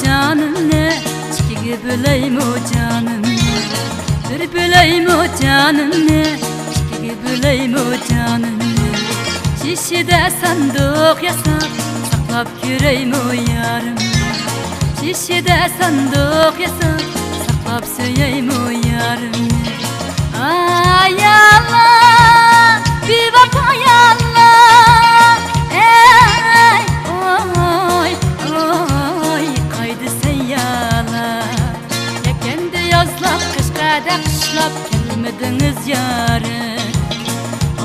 canımni, ikkiga bo'laymi canimni. Bir bo'laymi canimni, ikkiga bo'laymi canimni. Shishida sanduq yasab, saqlab ko'raymi yarimni. Shishida sanduq yasab, saqlab so'yaymi yarimni. Ay Allah, bevafo Allah, ey oy oy, qaydi sayyalar. Yakanda yozlab, qishqada qishlab kelmadingiz yarim.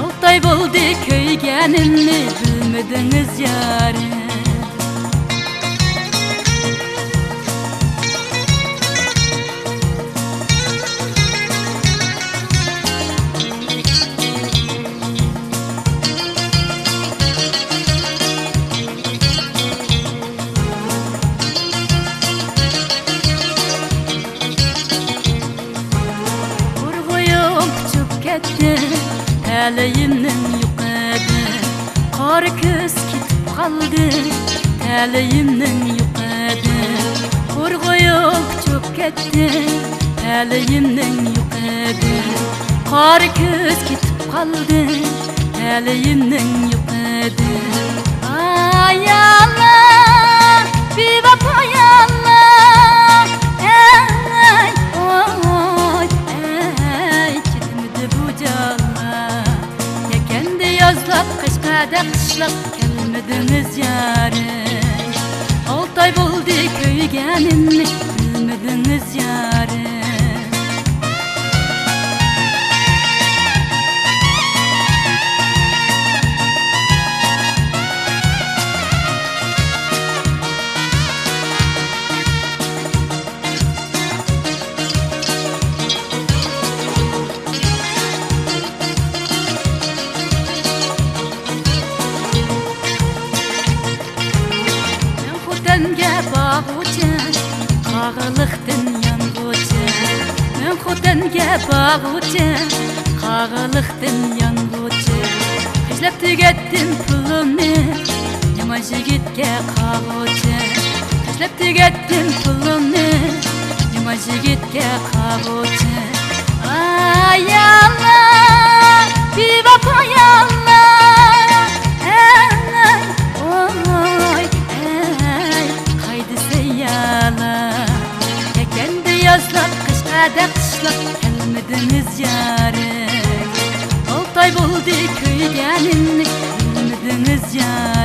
6 oy bo'ldi ko'yganimni bilmadingiz yarim. Talayimning yuqadi, qor ko'z ketib qoldi. Talayimning yuqadi, qo'rg'oyoq cho'p ketdi. Talayimning yuqadi, qor ko'z ketib qoldi. Talayimning yuqadi. Ay Allah, bevafo Allah, ey oy ey, ketmidi bu jon. Yozlab, qishqada qishlab kelmadingiz yarim. 6 oy bo'ldi ko'yganimni bilmadingiz yarim. Qag'iliqdan yong'ochi, men xotinga bag'ochi. Qag'iliqdan yong'ochi, ishlab tugatdim pulimni, yomon yigitga qag'ochi. Ishlab tugatdim pulimni, yomon yigitga qag'ochi. Ay Allah, bevafo Allah, ey oy ey, qaydi sayyalar. Yozlab, qishqada qishlab kelmadingiz yarim. 6 oy bo'ldi ko'yganimni bilmadingiz yarim.